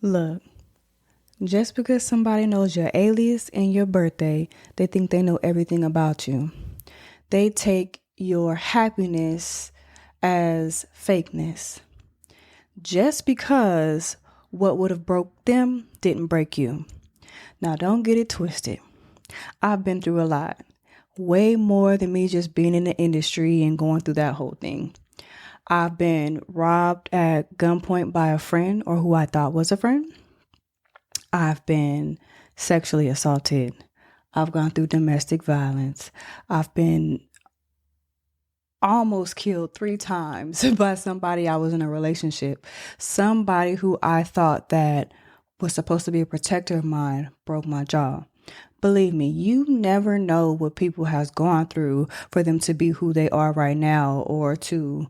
Look, just because somebody knows your alias and your birthday, they think they know everything about you. They take your happiness as fakeness. Just because what would have broke them didn't break you. Now, don't get it twisted. I've been through a lot. Way more than me just being in the industry and going through that whole thing. I've been robbed at gunpoint by a friend or who I thought was a friend. I've been sexually assaulted. I've gone through domestic violence. I've been almost killed 3 times by somebody I was in a relationship. Somebody who I thought that was supposed to be a protector of mine broke my jaw. Believe me, you never know what people has gone through for them to be who they are right now, or to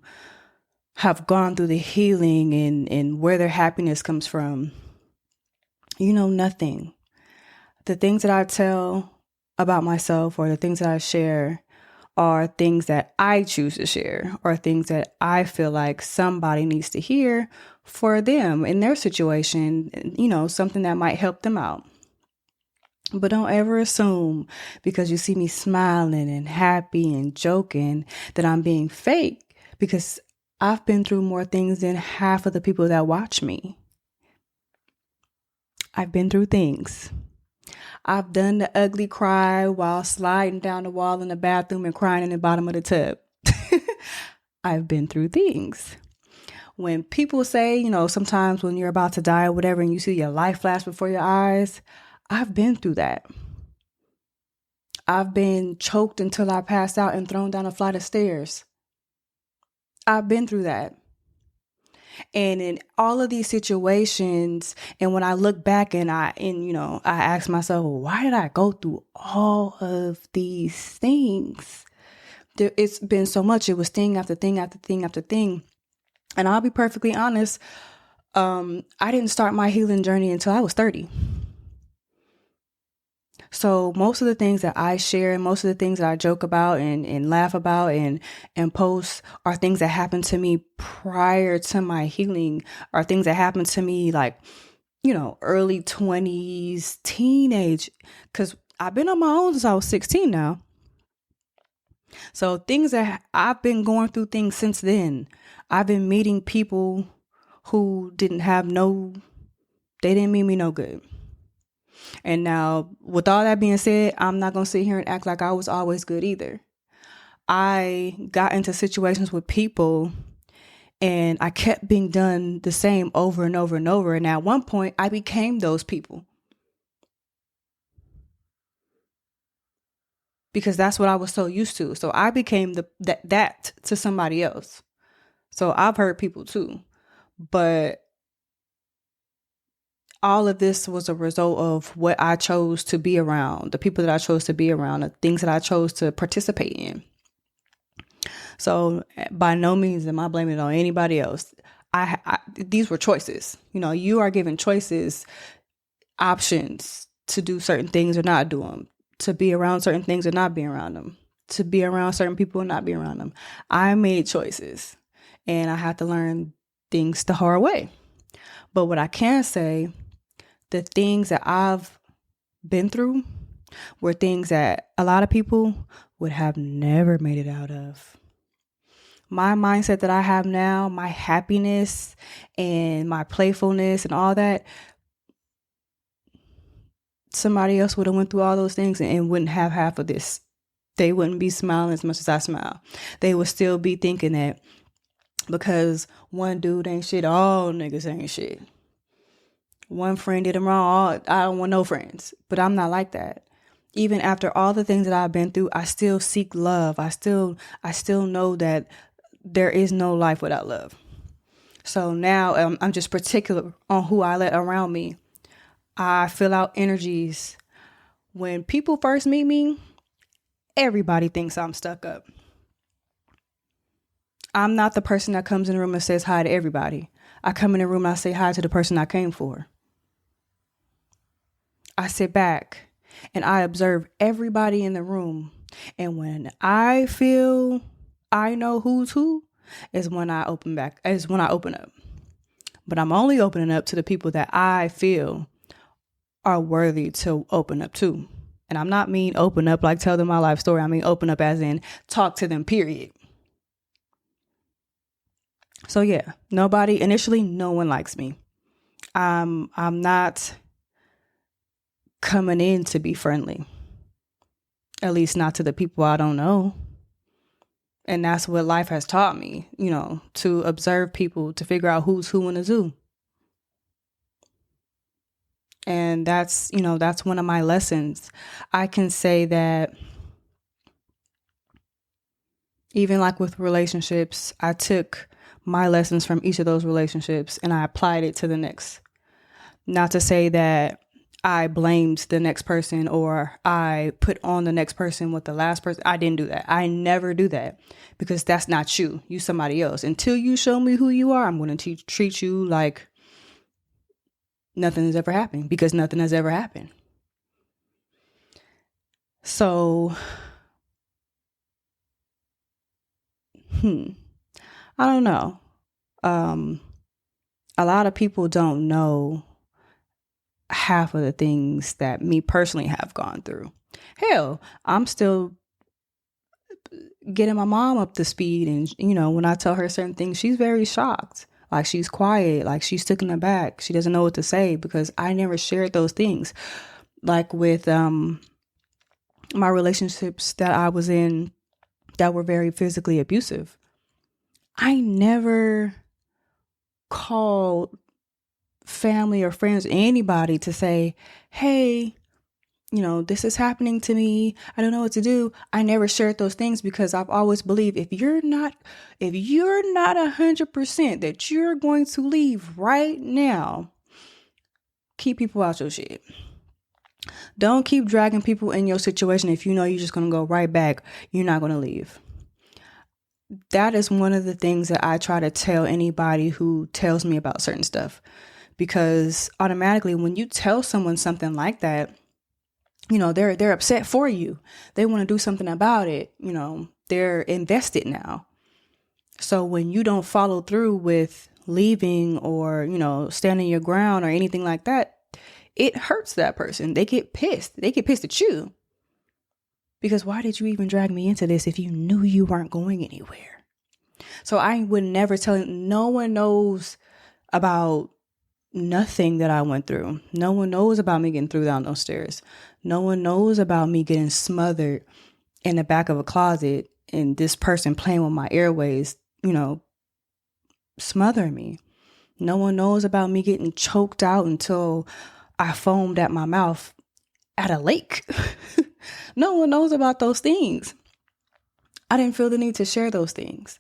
have gone through the healing and where their happiness comes from. You know nothing. The things that I tell about myself or the things that I share are things that I choose to share, or things that I feel like somebody needs to hear for them in their situation, something that might help them out. But don't ever assume because you see me smiling and happy and joking that I'm being fake, because I've been through more things than half of the people that watch me. I've been through things. I've done the ugly cry while sliding down the wall in the bathroom and crying in the bottom of the tub. I've been through things. When people say, sometimes when you're about to die or whatever, and you see your life flash before your eyes, I've been through that. I've been choked until I passed out and thrown down a flight of stairs. I've been through that. And in all of these situations, and when I look back and I ask myself, well, why did I go through all of these things? It's been so much. It was thing after thing after thing after thing. And I'll be perfectly honest, I didn't start my healing journey until I was 30. So most of the things that I share and most of the things that I joke about and laugh about and post are things that happened to me prior to my healing, are things that happened to me like, early 20s, teenage, because I've been on my own since I was 16 now. So things that I've been going through things since then. I've been meeting people who they didn't mean me no good. And now, with all that being said, I'm not going to sit here and act like I was always good either. I got into situations with people and I kept being done the same over and over and over. And at one point, I became those people. Because that's what I was so used to. So I became that to somebody else. So I've hurt people too. But all of this was a result of what I chose to be around, the people that I chose to be around, the things that I chose to participate in. So by no means am I blaming it on anybody else. These were choices. You are given choices, options to do certain things or not do them, to be around certain things or not be around them, to be around certain people or not be around them. I made choices and I had to learn things the hard way. But what I can say, the things that I've been through were things that a lot of people would have never made it out of. My mindset that I have now, my happiness and my playfulness and all that, somebody else would have went through all those things and wouldn't have half of this. They wouldn't be smiling as much as I smile. They would still be thinking that because one dude ain't shit, all niggas ain't shit. One friend did them wrong, I don't want no friends. But I'm not like that. Even after all the things that I've been through, I still seek love. I still know that there is no life without love. So now I'm just particular on who I let around me. I fill out energies. When people first meet me, everybody thinks I'm stuck up. I'm not the person that comes in the room and says hi to everybody. I come in the room and I say hi to the person I came for. I sit back and I observe everybody in the room. And when I feel I know who's who is when I open up. but I'm only opening up to the people that I feel are worthy to open up to. And I'm not mean open up like tell them my life story. I mean open up as in talk to them, period. So yeah, initially no one likes me. I'm not coming in to be friendly. At least not to the people I don't know. And that's what life has taught me, to observe people, to figure out who's who in the zoo. And that's one of my lessons. I can say that even like with relationships, I took my lessons from each of those relationships and I applied it to the next. Not to say that I blamed the next person or I put on the next person with the last person. I didn't do that. I never do that because that's not you. You somebody else. Until you show me who you are, I'm going to treat you like nothing has ever happened because nothing has ever happened. So, I don't know. A lot of people don't know half of the things that me personally have gone through. Hell, I'm still getting my mom up to speed. And, when I tell her certain things, she's very shocked. Like she's quiet, like she's taken aback. She doesn't know what to say because I never shared those things. Like with my relationships that I was in that were very physically abusive. I never called family or friends, anybody to say, hey, this is happening to me. I don't know what to do. I never shared those things because I've always believed if you're not 100% that you're going to leave right now, keep people out your shit. Don't keep dragging people in your situation. If you know you're just going to go right back, you're not going to leave. That is one of the things that I try to tell anybody who tells me about certain stuff. Because automatically when you tell someone something like that, they're upset for you. They want to do something about it. They're invested now. So when you don't follow through with leaving or, standing your ground or anything like that, it hurts that person. They get pissed. They get pissed at you. Because why did you even drag me into this if you knew you weren't going anywhere? So I would never tell. No one knows about nothing that I went through. No one knows about me getting through down those stairs. No one knows about me getting smothered in the back of a closet and this person playing with my airways, smothering me. No one knows about me getting choked out until I foamed at my mouth at a lake. No one knows about those things. I didn't feel the need to share those things,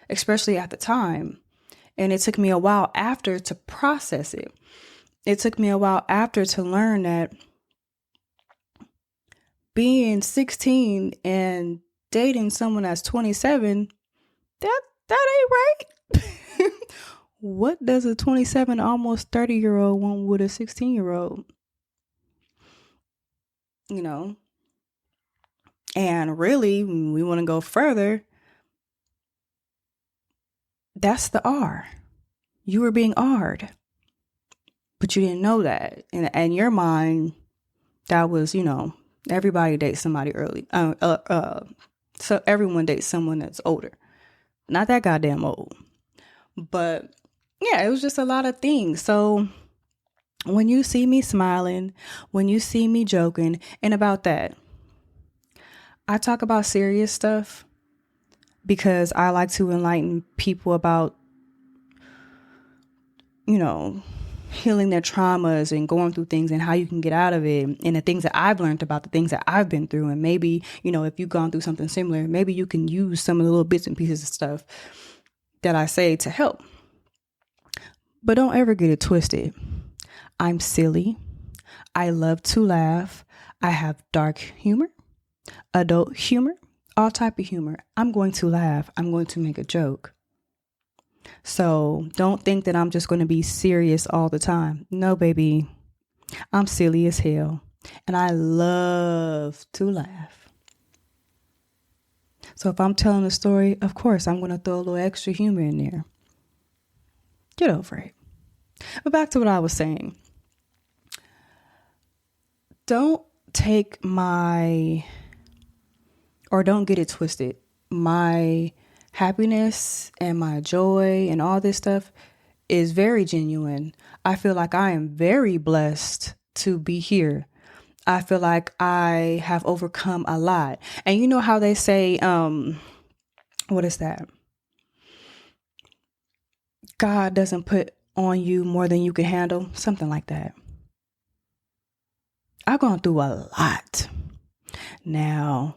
especially at the time. And it took me a while after to process it. It took me a while after to learn that being 16 and dating someone that's 27, that ain't right. What does a 27, almost 30-year-old want with a 16-year-old? And really, when we want to go further, that's the R. You were being R'd, but you didn't know that. And in your mind, that was, everybody dates somebody early. So everyone dates someone that's older. Not that goddamn old. But yeah, it was just a lot of things. So when you see me smiling, when you see me joking, and about that, I talk about serious stuff because I like to enlighten people about, healing their traumas and going through things and how you can get out of it and the things that I've learned about the things that I've been through. And maybe, if you've gone through something similar, maybe you can use some of the little bits and pieces of stuff that I say to help. But don't ever get it twisted. I'm silly. I love to laugh. I have dark humor, adult humor, all type of humor. I'm going to laugh. I'm going to make a joke. So don't think that I'm just going to be serious all the time. No, baby, I'm silly as hell and I love to laugh. So if I'm telling a story, of course, I'm going to throw a little extra humor in there. Get over it. But back to what I was saying. Don't take don't get it twisted. My happiness and my joy and all this stuff is very genuine. I feel like I am very blessed to be here. I feel like I have overcome a lot. And you know how they say, what is that? God doesn't put on you more than you can handle. Something like that. I've gone through a lot. Now,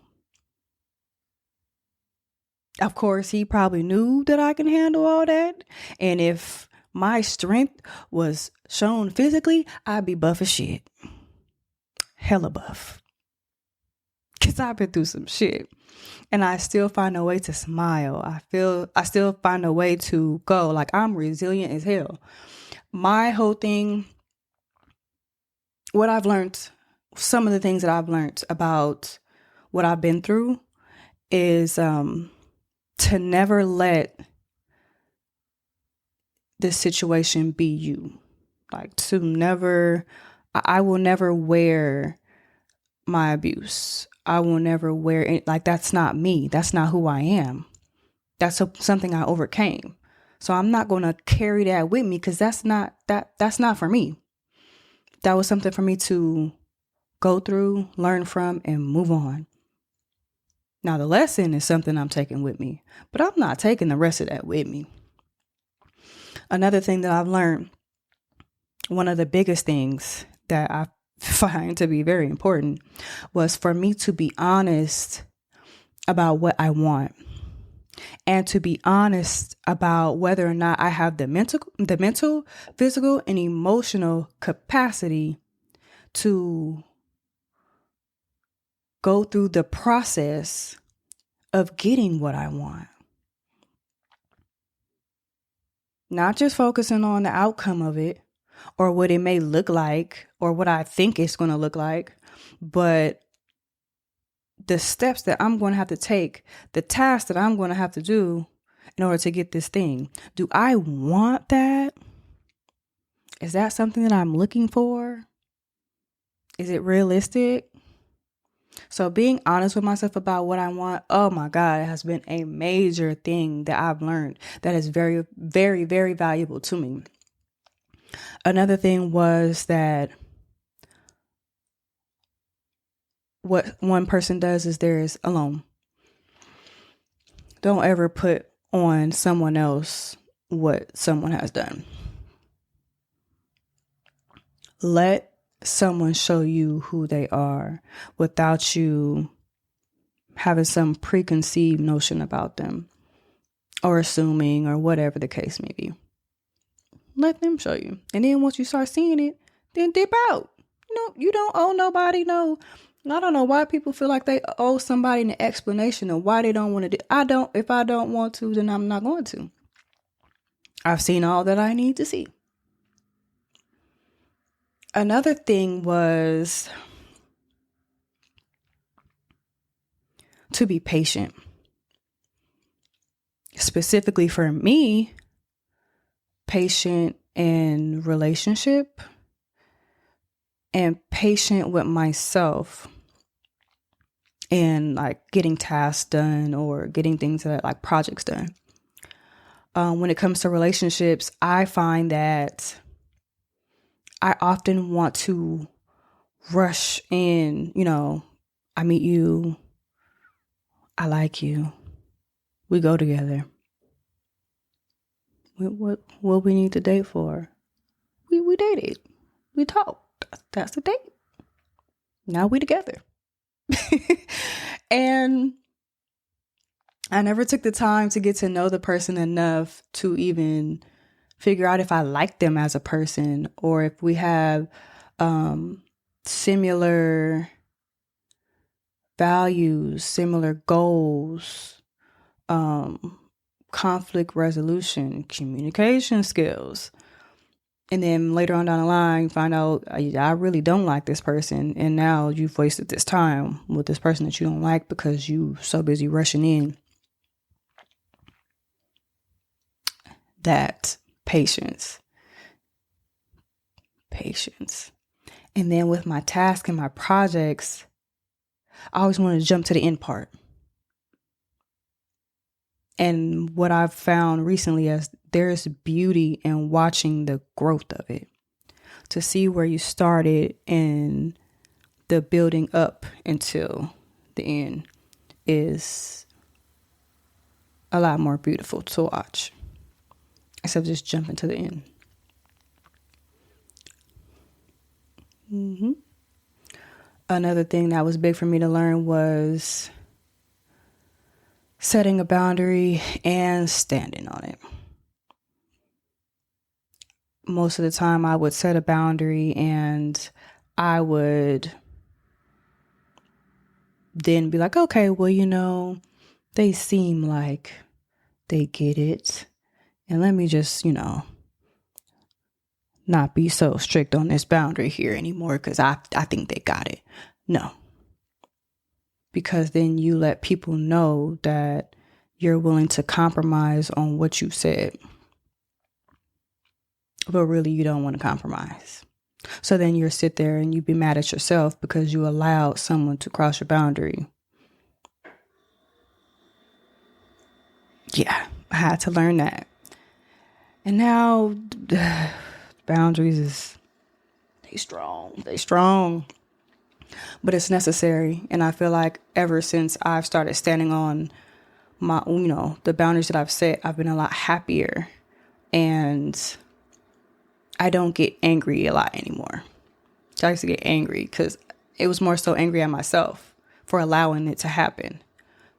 of course, he probably knew that I can handle all that. And if my strength was shown physically, I'd be buff as shit. Hella buff. Because I've been through some shit. And I still find a way to smile. I still find a way to go. Like, I'm resilient as hell. My whole thing, what I've learned, some of the things that I've learned about what I've been through is to never let this situation be you. Like, I will never wear my abuse. I will never wear it. Like, that's not me. That's not who I am. That's something I overcame. So I'm not going to carry that with me because that's not for me. That was something for me to go through, learn from, and move on. Now, the lesson is something I'm taking with me, but I'm not taking the rest of that with me. Another thing that I've learned, one of the biggest things that I find to be very important, was for me to be honest about what I want and to be honest about whether or not I have the mental, physical, and emotional capacity to go through the process of getting what I want. Not just focusing on the outcome of it or what it may look like or what I think it's going to look like, but the steps that I'm going to have to take, the tasks that I'm going to have to do in order to get this thing. Do I want that? Is that something that I'm looking for? Is it realistic? So being honest with myself about what I want, oh my God, it has been a major thing that I've learned that is very, very, very valuable to me. Another thing was that what one person does is theirs alone. Don't ever put on someone else what someone has done. Let someone show you who they are without you having some preconceived notion about them or assuming or whatever the case may be. Let them show you. And then once you start seeing it, then dip out. You don't owe nobody no. I don't know why people feel like they owe somebody an explanation of why they don't want to do. If I don't want to, then I'm not going to. I've seen all that I need to see. Another thing was to be patient. Specifically for me, patient in relationship and patient with myself and like getting tasks done or getting things that like projects done. When it comes to relationships, I find that I often want to rush in, I meet you, I like you, we go together. What we need to date for? We dated, we talked. That's a date. Now we together. And I never took the time to get to know the person enough to even figure out if I like them as a person or if we have similar values, similar goals, conflict resolution, communication skills. And then later on down the line, find out I really don't like this person. And now you've wasted this time with this person that you don't like because you're so busy rushing in. That patience patience. And then with my tasks and my projects, I always want to jump to the end part. And what I've found recently is there's beauty in watching the growth of it. To see where you started and the building up until the end is a lot more beautiful to watch instead of just jumping to the end. Another thing that was big for me to learn was setting a boundary and standing on it. Most of the time I would set a boundary and I would then be like, okay, well, they seem like they get it. And let me just, not be so strict on this boundary here anymore because I think they got it. No. Because then you let people know that you're willing to compromise on what you said. But really, you don't want to compromise. So then you'll sit there and you be mad at yourself because you allowed someone to cross your boundary. Yeah, I had to learn that. And now boundaries they strong. But it's necessary. And I feel like ever since I've started standing on my, the boundaries that I've set, I've been a lot happier. And I don't get angry a lot anymore. I used to get angry because it was more so angry at myself for allowing it to happen.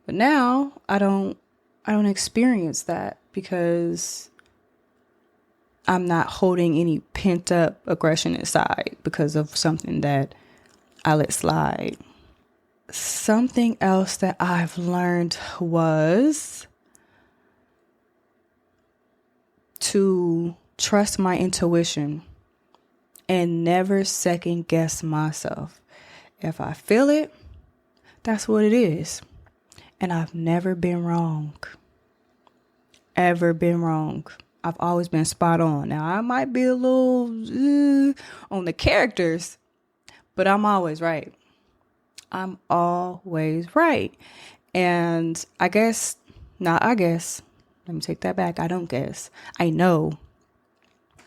But now I don't experience that because I'm not holding any pent up aggression inside because of something that I let slide. Something else that I've learned was to trust my intuition and never second guess myself. If I feel it, that's what it is. And I've never been wrong. Ever been wrong. I've always been spot on. Now, I might be a little on the characters, but I'm always right. I'm always right. And let me take that back. I don't guess. I know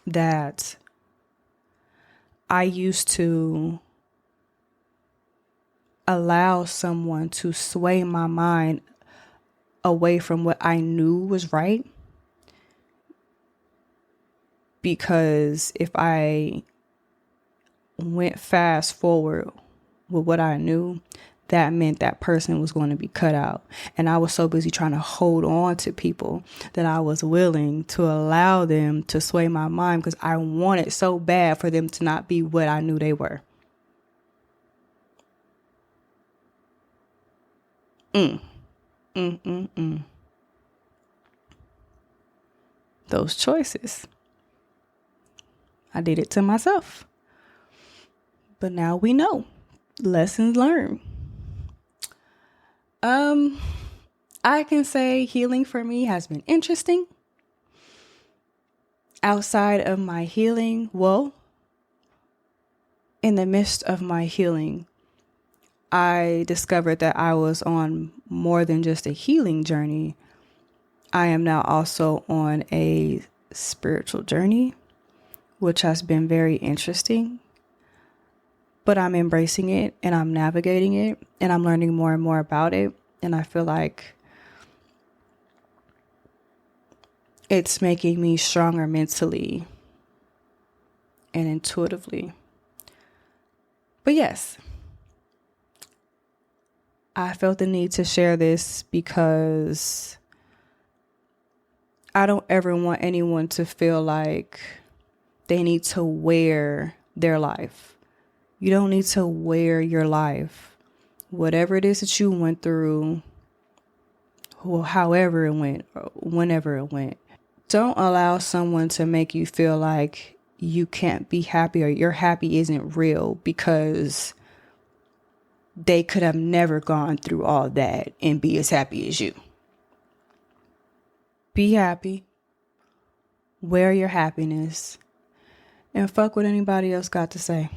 that I used to allow someone to sway my mind away from what I knew was right. Because if I went fast forward with what I knew, that meant that person was going to be cut out. And I was so busy trying to hold on to people that I was willing to allow them to sway my mind because I wanted so bad for them to not be what I knew they were. Those choices. I did it to myself. But now we know. Lessons learned. I can say healing for me has been interesting. Outside of my healing, in the midst of my healing, I discovered that I was on more than just a healing journey. I am now also on a spiritual journey, which has been very interesting. But I'm embracing it and I'm navigating it and I'm learning more and more about it. And I feel like it's making me stronger mentally and intuitively. But yes, I felt the need to share this because I don't ever want anyone to feel like they need to wear their life. You don't need to wear your life. Whatever it is that you went through, however it went, or whenever it went, don't allow someone to make you feel like you can't be happy or your happy isn't real because they could have never gone through all that and be as happy as you. Be happy. Wear your happiness. and fuck what anybody else got to say.